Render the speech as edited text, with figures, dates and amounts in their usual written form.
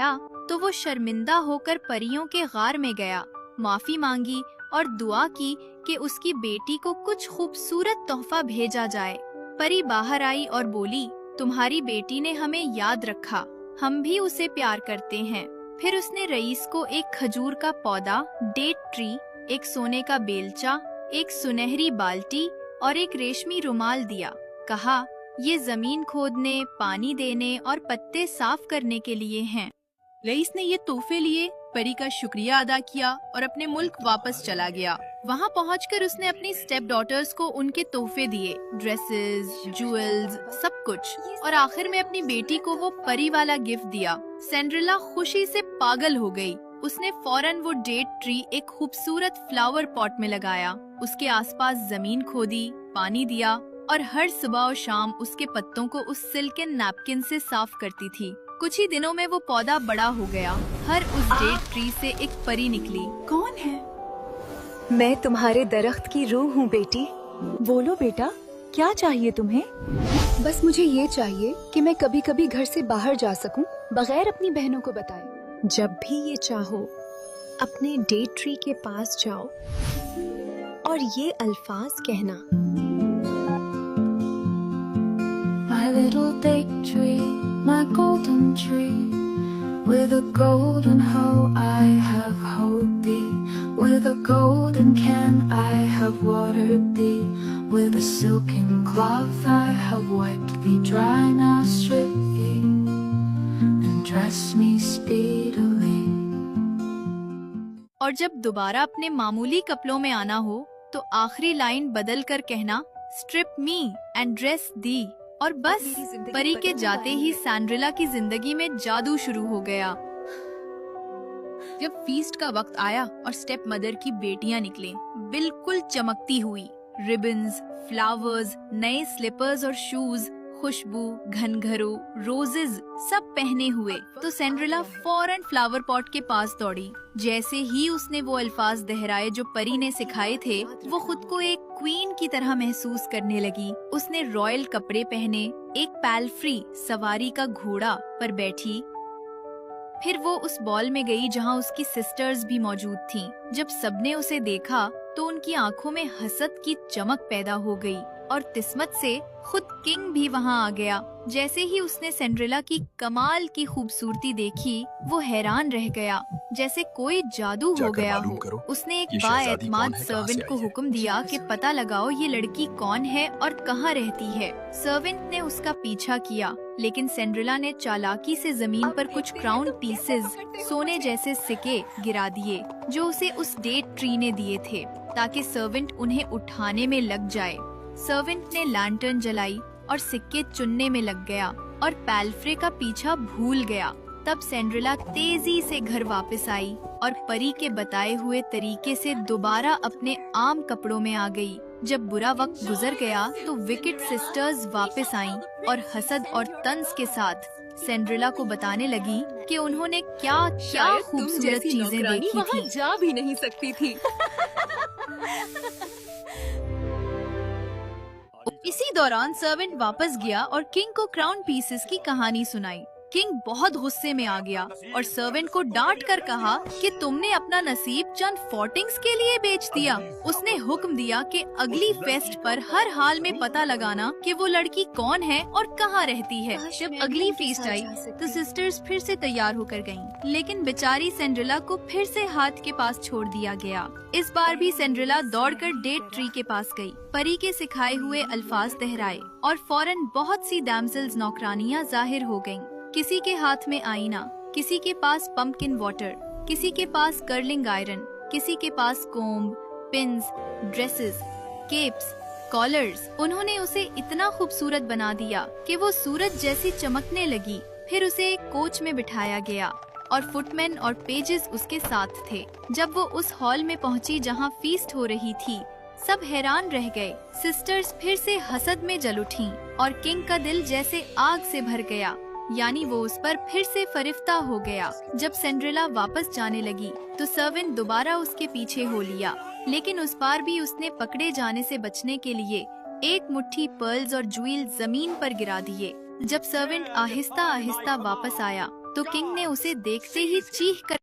तो वो शर्मिंदा होकर परियों के गार में गया, माफी मांगी और दुआ की कि उसकी बेटी को कुछ खूबसूरत तोहफा भेजा जाए। परी बाहर आई और बोली, तुम्हारी बेटी ने हमें याद रखा, हम भी उसे प्यार करते हैं। फिर उसने रईस को एक खजूर का पौधा, डेट ट्री, एक सोने का बेलचा, एक सुनहरी बाल्टी और एक रेशमी रुमाल दिया। कहा, ये जमीन खोदने, पानी देने और पत्ते साफ करने के लिए हैं। रईस ने ये तोहफे लिए, परी का शुक्रिया अदा किया और अपने मुल्क वापस चला गया। वहाँ पहुँचकर उसने अपनी स्टेप डॉटर्स को उनके तोहफे दिए, ड्रेसेस, ज्वेल्स, सब कुछ, और आखिर में अपनी बेटी को वो परी वाला गिफ्ट दिया। सिंड्रेला खुशी से पागल हो गई। उसने फौरन वो डेट ट्री एक खूबसूरत फ्लावर पॉट में लगाया, उसके आसपास जमीन खोदी, पानी दिया और हर सुबह और शाम उसके पत्तों को उस सिल्कन नैपकिन से साफ करती थी। कुछ ही दिनों में वो पौधा बड़ा हो गया। हर उस डेट ट्री से एक परी निकली। कौन है? मैं तुम्हारे दरख्त की रूह हूँ बेटी। बोलो बेटा, क्या चाहिए तुम्हें? बस मुझे ये चाहिए कि मैं कभी कभी घर से बाहर जा सकूं, बगैर अपनी बहनों को बताए। जब भी ये चाहो अपने डेट ट्री के पास जाओ और ये अल्फाज कहना, My little date tree, my golden tree, with a golden hoe I have hoed thee, with a golden can I have watered thee, with a silken cloth I have wiped thee dry. Now strip thee and dress me speedily. और जब दोबारा अपने मामूली कपड़ों में आना हो तो आखिरी लाइन बदल कर कहना, स्ट्रिप मी एंड ड्रेस दी। और बस परी के जाते ही सैंड्रेला की जिंदगी में जादू शुरू हो गया। जब फीस्ट का वक्त आया और स्टेप मदर की बेटियां निकली, बिल्कुल चमकती हुई, रिबन्स, फ्लावर्स, नए स्लीपर्स और शूज, खुशबू, घनघरों, रोजेज सब पहने हुए, तो सिंड्रेला फौरन फ्लावर पॉट के पास दौड़ी। जैसे ही उसने वो अल्फाज दोहराए जो परी ने सिखाए थे, वो खुद को एक क्वीन की तरह महसूस करने लगी। उसने रॉयल कपड़े पहने, एक पैल्फ्री सवारी का घोड़ा पर बैठी। फिर वो उस बॉल में गई जहाँ उसकी सिस्टर्स भी मौजूद थीं। जब सबने उसे देखा तो उनकी आंखों में हसद की चमक पैदा हो गई और किस्मत से खुद किंग भी वहाँ आ गया। जैसे ही उसने सिंड्रेला की कमाल की खूबसूरती देखी, वो हैरान रह गया, जैसे कोई जादू हो गया हो। उसने एक बाएतमाद सर्वेंट को हुक्म दिया कि पता लगाओ ये लड़की कौन है और कहाँ रहती है। सर्वेंट ने उसका पीछा किया, लेकिन सिंड्रेला ने चालाकी से जमीन पर कुछ क्राउन पीसेस, सोने जैसे सिक्के गिरा दिए जो उसे उस डेट ट्री ने दिए थे, ताकि सर्वेंट उन्हें उठाने में लग जाए। सर्वेंट ने लैंटर्न जलाई और सिक्के चुनने में लग गया और पैल्फ्रे का पीछा भूल गया। तब सिंड्रेला तेजी से घर वापस आई और परी के बताए हुए तरीके से दोबारा अपने आम कपड़ों में आ गई। जब बुरा वक्त गुजर गया तो विकेट सिस्टर्स वापस आईं और हसद और तंज के साथ सिंड्रेला को बताने लगी कि उन्होंने क्या क्या खूबसूरत चीजें देखी थी। जा भी नहीं सकती थी। इसी दौरान सर्वेंट वापस गया और किंग को क्राउन पीसेस की कहानी सुनाई। किंग बहुत गुस्से में आ गया और सर्वेंट को डांट कर कहा कि तुमने अपना नसीब चंद फॉर्टिंग्स के लिए बेच दिया। उसने हुक्म दिया कि अगली फेस्ट पर हर हाल में पता लगाना कि वो लड़की कौन है और कहाँ रहती है। जब अगली फेस्ट आई तो सिस्टर्स फिर से तैयार होकर गईं, लेकिन बेचारी सिंड्रेला को फिर से हाथ के पास छोड़ दिया गया। इस बार भी सिंड्रेला दौड़कर डेट ट्री के पास गई, परी के सिखाए हुए अल्फाज दोहराए और फौरन बहुत सी डैमसेल्स नौकरानियां जाहिर हो गईं। किसी के हाथ में आईना, किसी के पास पंपकिन वाटर, किसी के पास कर्लिंग आयरन, किसी के पास comb, pins, dresses, capes, collars. उन्होंने उसे इतना खूबसूरत बना दिया कि वो सूरज जैसी चमकने लगी। फिर उसे एक कोच में बिठाया गया और फुटमैन और पेजेस उसके साथ थे। जब वो उस हॉल में पहुंची जहां फीस्ट हो रही थी, सब हैरान रह गए। सिस्टर्स फिर से हसद में जल उठीं और किंग का दिल जैसे आग से भर गया, यानी वो उस पर फिर से फरिफ्ता हो गया। जब सिंड्रेला वापस जाने लगी तो सर्वेंट दोबारा उसके पीछे हो लिया, लेकिन उस बार भी उसने पकड़े जाने से बचने के लिए एक मुट्ठी पर्ल्स और ज्वेल जमीन पर गिरा दिए। जब सर्वेंट आहिस्ता आहिस्ता वापस आया तो किंग ने उसे देखते ही चीख कर